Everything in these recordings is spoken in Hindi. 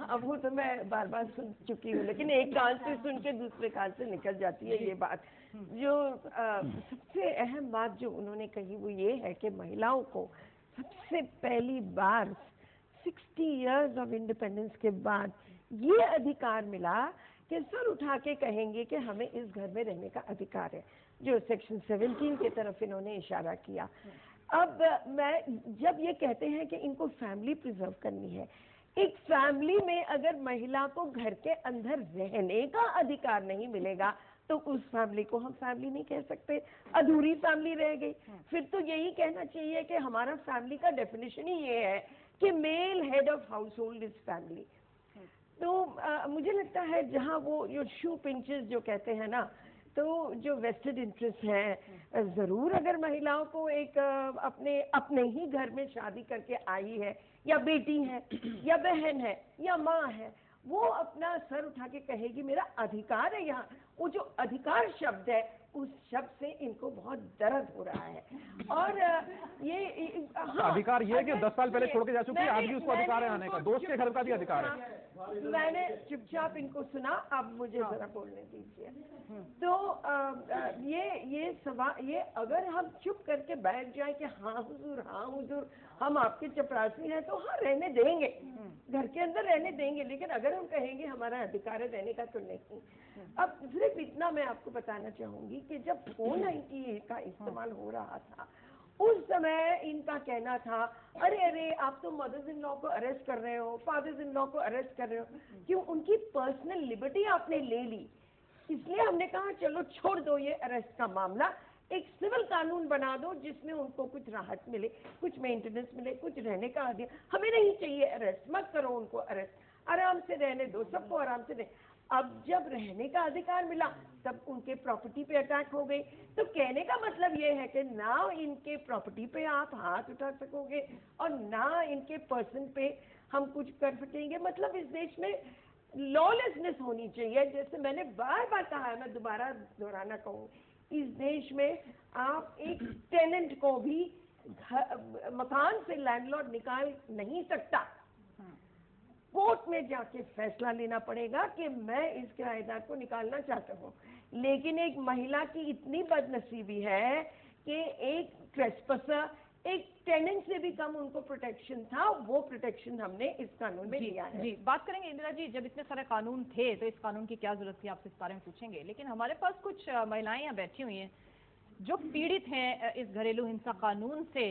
अब वो तो मैं बार बार सुन चुकी हूँ, लेकिन एक कान से सुन के दूसरे कान से निकल जाती है ये बात। जो सबसे अहम बात जो उन्होंने कही वो ये है कि महिलाओं को सबसे पहली बार 60 इयर्स ऑफ इंडिपेंडेंस के बाद ये अधिकार मिला कि सर उठा के कहेंगे कि हमें इस घर में रहने का अधिकार है, जो सेक्शन 17 की तरफ इन्होंने इशारा किया। अब मैं जब ये कहते हैं कि इनको फैमिली प्रिजर्व करनी है, एक फैमिली में अगर महिला को घर के अंदर रहने का अधिकार नहीं मिलेगा तो उस फैमिली को हम फैमिली नहीं कह सकते, अधूरी फैमिली रह गई। फिर तो यही कहना चाहिए कि हमारा फैमिली का डेफिनेशन ही ये है कि male head of household is family. तो मुझे लगता है जहाँ वो जो शू पिंचेस जो कहते हैं ना, तो जो वेस्टेड इंटरेस्ट है, जरूर अगर महिलाओं को एक अपने ही घर में शादी करके आई है, या बेटी है या बहन है या माँ है, वो अपना सर उठा के कहेगी मेरा अधिकार है यहाँ। वो जो अधिकार शब्द है उस शब्द से इनको बहुत दर्द हो रहा है। और ये अधिकार ये है कि 10 साल पहले छोड़ के जा चुकी है, आज भी उसको अधिकार है आने का, दोस्त के घर का भी अधिकार है। मैंने चुपचाप इनको सुना, अब मुझे जरा बोलने दीजिए। तो ये सवाल, ये अगर हम चुप करके बैठ जाए कि हाँ हुजूर हम आपके चपरासी हैं, तो हाँ रहने देंगे, घर के अंदर रहने देंगे, लेकिन अगर हम कहेंगे हमारा अधिकार है रहने का तो नहीं। अब सिर्फ इतना मैं आपको बताना चाहूंगी कि जब 490 का इस्तेमाल हो रहा था उस समय इनका कहना था अरे आप तो मदर्स इन लॉ को अरेस्ट कर रहे हो, फादर्स इन लॉ को अरेस्ट कर रहे हो, क्यों उनकी पर्सनल लिबर्टी आपने ले ली। इसलिए हमने कहा चलो छोड़ दो ये अरेस्ट का मामला, एक सिविल कानून बना दो जिसमें उनको कुछ राहत मिले, कुछ मेंटेनेंस मिले, कुछ रहने का अधिकार। हमें नहीं चाहिए अरेस्ट, मत करो उनको अरेस्ट, आराम से रहने दो, सबको आराम से रहे। अब जब रहने का अधिकार मिला तब उनके प्रॉपर्टी पे अटैक हो गई। तो कहने का मतलब ये है कि ना इनके प्रॉपर्टी पे आप हाथ उठा सकोगे और ना इनके पर्सन पे हम कुछ कर सकेंगे। मतलब इस देश में लॉलेसनेस होनी चाहिए। जैसे मैंने बार बार कहा है, मैं दोबारा दोहराना कहूँ, इस देश में आप एक टेनेंट को भी मकान से लैंडलॉर्ड निकाल नहीं सकता। कोर्ट में जाके फैसला लेना पड़ेगा कि मैं इस किराएदार को निकालना चाहता हूँ। लेकिन एक महिला की इतनी बदनसीबी है कि एक ट्रेस्पसर, एक टेनेंट से भी कम उनको प्रोटेक्शन था, वो प्रोटेक्शन हमने इस कानून में दिया है। जी बात करेंगे इंदिरा जी, जब इतने सारे कानून थे तो इस कानून की क्या जरूरत थी, आपसे इस बारे में पूछेंगे। लेकिन हमारे पास कुछ महिलाएं यहाँ बैठी हुई हैं जो पीड़ित हैं इस घरेलू हिंसा कानून से,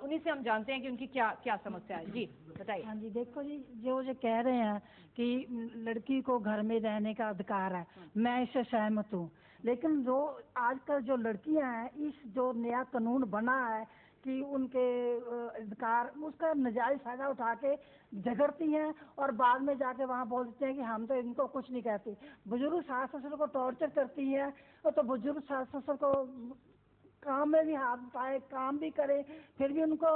उन्हीं से हम जानते हैं कि उनकी क्या क्या समस्या है। जी बताइए। हाँ जी, देखो जी, जो कह रहे हैं कि लड़की को घर में रहने का अधिकार है, मैं इससे सहमत हूँ। लेकिन जो आजकल जो लड़कियां हैं, इस जो नया कानून बना है कि उनके अधिकार, उसका नजायज फायदा उठा के झगड़ती हैं और बाद में जाके वहाँ बोलते हैं कि हम तो इनको कुछ नहीं कहते। बुजुर्ग सास ससुर को टॉर्चर करती हैं, तो बुजुर्ग सास ससुर को काम में भी हाथ उठाए, काम भी करे, फिर भी उनको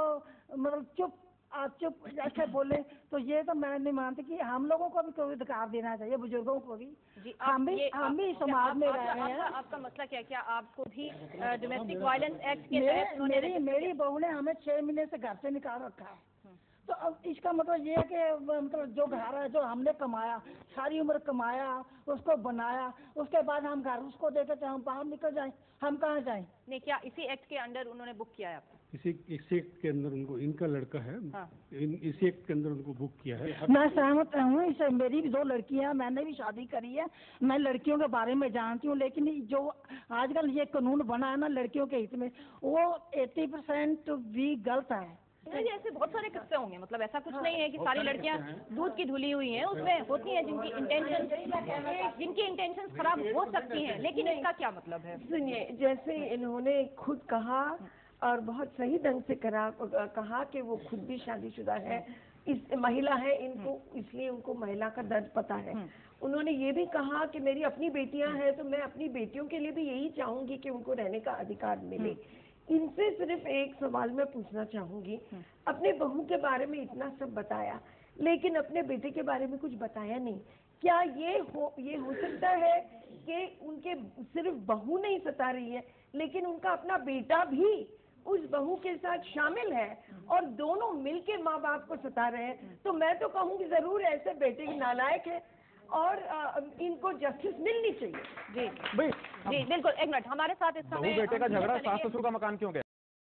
मतलब चुप ऐसे बोले, तो ये तो मैं नहीं मानती कि हम लोगों को भी कोई अधिकार देना चाहिए, बुजुर्गों को भी। हम भी समाज में रह रहे हैं। आपका मसला क्या आपको भी डोमेस्टिक वायलेंस एक्ट के तहत मेरी बहू ने हमें 6 महीने से घर से निकाल रखा है। तो अब इसका मतलब ये है कि मतलब जो घर है, जो हमने कमाया, सारी उम्र कमाया, उसको बनाया, उसके बाद हम घर उसको देकर चाहे हम बाहर निकल जाएं, हम कहाँ जाएं? नहीं, क्या इसी एक्ट के अंडर उन्होंने बुक किया है आपको? इसी एक्ट के अंदर उनको, इनका लड़का है, हाँ। इसी एक्ट के अंदर उनको बुक किया है। मैं सहमत हूँ इससे। मेरी भी 2 लड़कियां, मैंने भी शादी करी है, मैं लड़कियों के बारे में जानती हूँ। लेकिन जो आजकल ये कानून बना है ना लड़कियों के हित में, वो 80% भी गलत है। ऐसे बहुत सारे किस्से होंगे, मतलब ऐसा कुछ नहीं है कि सारी लड़कियां दूध की धुली हुई हैं, उसमें होती हैं जिनकी इंटेंशन खराब हो सकती हैं। लेकिन इसका क्या मतलब है? सुनिए, जैसे इन्होंने खुद कहा और बहुत सही ढंग से कहा कि वो खुद भी शादीशुदा है, इस महिला है, इनको इसलिए उनको महिला का दर्द पता है। उन्होंने ये भी कहा कि मेरी अपनी बेटियां हैं तो मैं अपनी बेटियों के लिए भी यही चाहूंगी कि उनको रहने का अधिकार मिले। इनसे सिर्फ एक सवाल मैं पूछना चाहूंगी, अपने बहू के बारे में इतना सब बताया लेकिन अपने बेटे के बारे में कुछ बताया नहीं। क्या ये हो सकता है कि उनके सिर्फ बहू नहीं सता रही है लेकिन उनका अपना बेटा भी उस बहू के साथ शामिल है और दोनों मिलके माँ बाप को सता रहे हैं, तो मैं तो कहूँगी जरूर ऐसे बेटे की नालायक है और इनको जस्टिस मिलनी चाहिए। जी भाई जी बिल्कुल। एक मिनट, हमारे साथ इस बहू समय बेटे का झगड़ा सास ससुर का मकान क्यों गया?